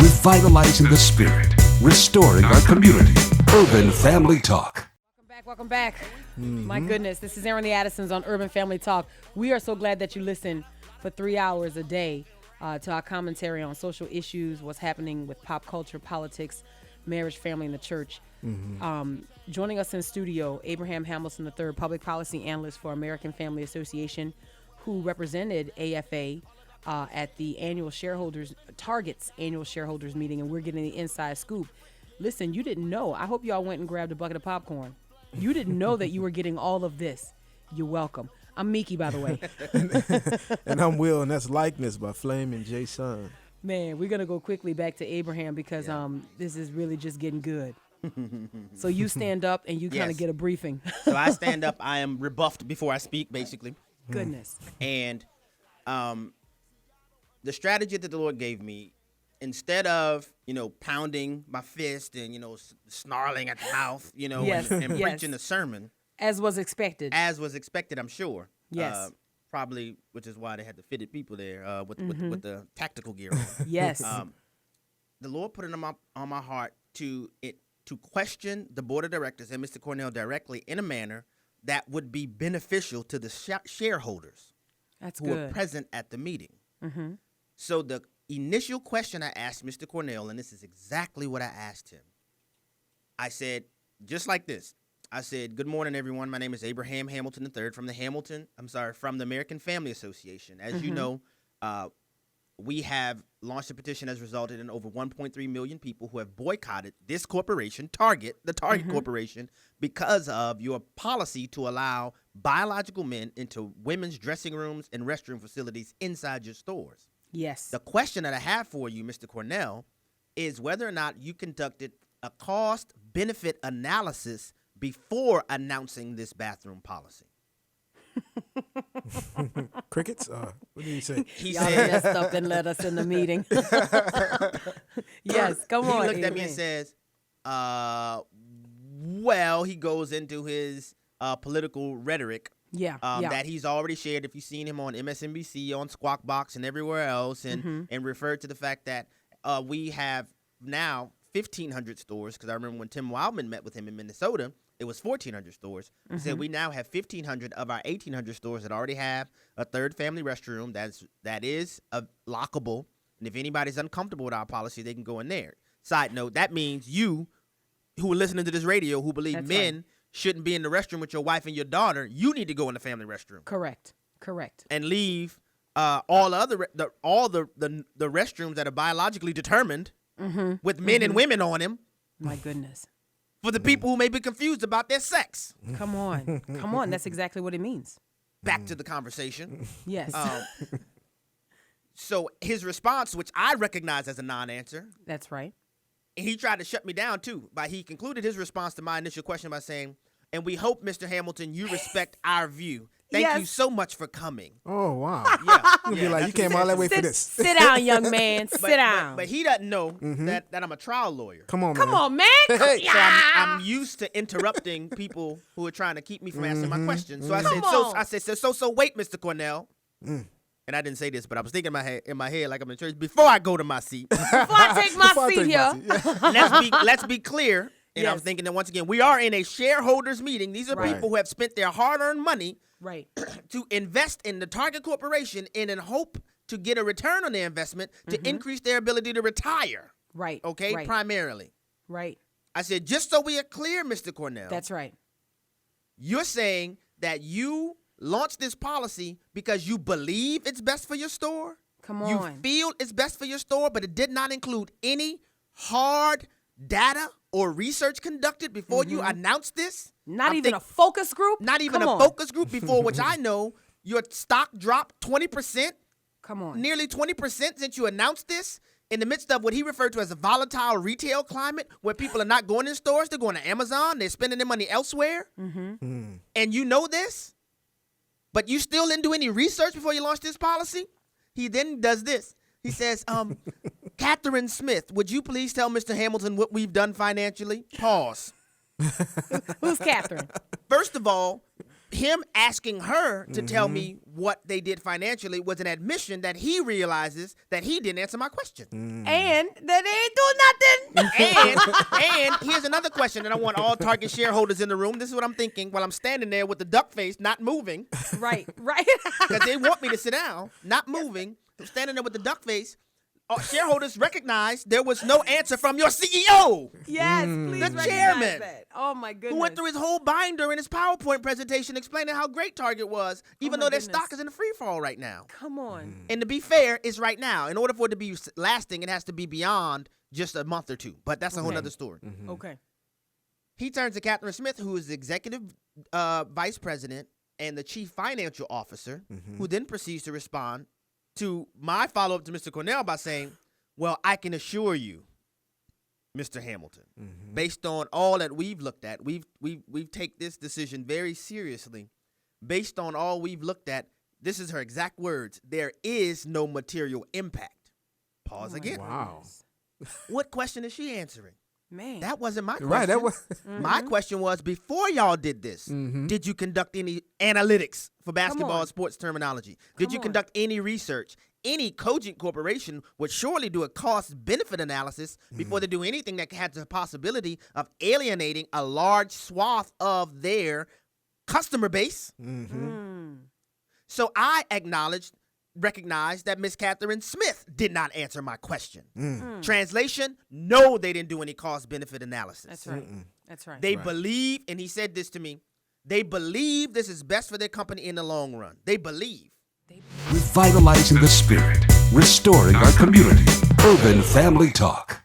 revitalizing the spirit, restoring our community. Urban Family Talk. Welcome back. My goodness, this is Aaron the Addisons on Urban Family Talk. We are so glad that you listen for 3 hours a day to our commentary on social issues, what's happening with pop culture, politics, marriage, family, and the church. Joining us in studio, Abraham Hamilton III, public policy analyst for American Family Association, who represented AFA at the annual shareholders, Target's annual shareholders meeting, and we're getting the inside scoop. Listen, you didn't know. I hope y'all went and grabbed a bucket of popcorn. You didn't know that you were getting all of this. You're welcome. I'm Miki, by the way. And I'm Will, and that's Likeness by Flame and Jason. Man, we're going to go quickly back to Abraham because this is really just getting good. So you stand up and you kind of get a briefing. So I stand up. I am rebuffed before I speak, basically. Goodness. And the strategy that the Lord gave me, instead of, pounding my fist and, snarling at the mouth, and preaching a sermon. As was expected. I'm sure. Yes. Probably, which is why they had the fitted people there with the tactical gear on. Yes. The Lord put it on my heart to question the board of directors and Mr. Cornell directly in a manner that would be beneficial to the shareholders who were present at the meeting. Mm-hmm. So the initial question I asked Mr. Cornell, and this is exactly what I asked him. I said, just like this. I said, good morning, everyone. My name is Abraham Hamilton III from the American Family Association. As you know, we have launched a petition that's resulted in over 1.3 million people who have boycotted this corporation, the Target Corporation, because of your policy to allow biological men into women's dressing rooms and restroom facilities inside your stores. Yes. The question that I have for you, Mr. Cornell, is whether or not you conducted a cost-benefit analysis before announcing this bathroom policy. Crickets? What did he say? Y'all messed up and let us in the meeting. Yes, come on. He looked at me and says, well, he goes into his political rhetoric. That he's already shared. If you've seen him on MSNBC, on Squawk Box, and everywhere else, and referred to the fact that we have now 1,500 stores, because I remember when Tim Wildman met with him in Minnesota, it was 1,400 stores. He said we now have 1,500 of our 1,800 stores that already have a third family restroom that is lockable, and if anybody's uncomfortable with our policy, they can go in there. Side note, that means you, who are listening to this radio, who believe men shouldn't be in the restroom with your wife and your daughter, you need to go in the family restroom. Correct. And leave all the restrooms that are biologically determined with men and women on them. My goodness. For the people who may be confused about their sex. Come on. That's exactly what it means. Back to the conversation. Yes. So his response, which I recognize as a non-answer. That's right. And he tried to shut me down, too. But he concluded his response to my initial question by saying, and we hope, Mr. Hamilton, you respect our view. Thank you so much for coming. Oh, wow. Yeah. You'll be like, you came all that way for this. Sit down, young man. Sit down. But he doesn't know that I'm a trial lawyer. Come on, man. Hey. So I'm used to interrupting people who are trying to keep me from answering my questions. So I said, so wait, Mr. Cornell. And I didn't say this, but I was thinking in my head like I'm in church. Before I go to my seat. Before I take my seat here. Let's be clear. And I'm thinking that once again, we are in a shareholders meeting. These are people who have spent their hard-earned money to invest in the Target Corporation in hope to get a return on their investment to increase their ability to retire. Right. Okay? Right. Primarily. Right. I said, just so we are clear, Mr. Cornell. That's right. You're saying that you launched this policy because you believe it's best for your store? Come on. You feel it's best for your store, but it did not include any hard data or research conducted before you announced this? Not even a focus group? Not even a focus group before which I know your stock dropped 20%. Come on. Nearly 20% since you announced this in the midst of what he referred to as a volatile retail climate where people are not going in stores, they're going to Amazon, they're spending their money elsewhere. And you know this, but you still didn't do any research before you launched this policy? He then does this. He says, Catherine Smith, would you please tell Mr. Hamilton what we've done financially? Pause. Who's Catherine? First of all, him asking her to tell me what they did financially was an admission that he realizes that he didn't answer my question. And that they ain't do nothing. And here's another question that I want all Target shareholders in the room. This is what I'm thinking while I'm standing there with the duck face, not moving. Right. Because they want me to sit down, not moving. I'm standing there with the duck face. Shareholders recognize there was no answer from your CEO. Yes, please The recognize chairman. that. Oh, my goodness. Who went through his whole binder in his PowerPoint presentation explaining how great Target was, even my though their goodness. stock is in a free fall right now. Come on. And to be fair, it's right now. In order for it to be lasting, it has to be beyond just a month or two. But that's a whole other story. Okay. He turns to Catherine Smith, who is the executive vice president and the chief financial officer, who then proceeds to respond to my follow-up to Mr. Cornell by saying, well, I can assure you, Mr. Hamilton, based on all that we've looked at, we've taken this decision very seriously. Based on all we've looked at, this is her exact words, there is no material impact. Pause again. Wow. What question is she answering? Man. That wasn't my question. Right. That was. My question was, before y'all did this, did you conduct any analytics for basketball on. and sports terminology? Did you conduct any research? Any cogent corporation would surely do a cost-benefit analysis before they do anything that had the possibility of alienating a large swath of their customer base. So I recognized that Ms. Catherine Smith did not answer my question. Translation, no, they didn't do any cost-benefit analysis. That's right. That's right. They believe, and he said this to me, they believe this is best for their company in the long run. They believe. Revitalizing the spirit, restoring our community. Urban Family Talk.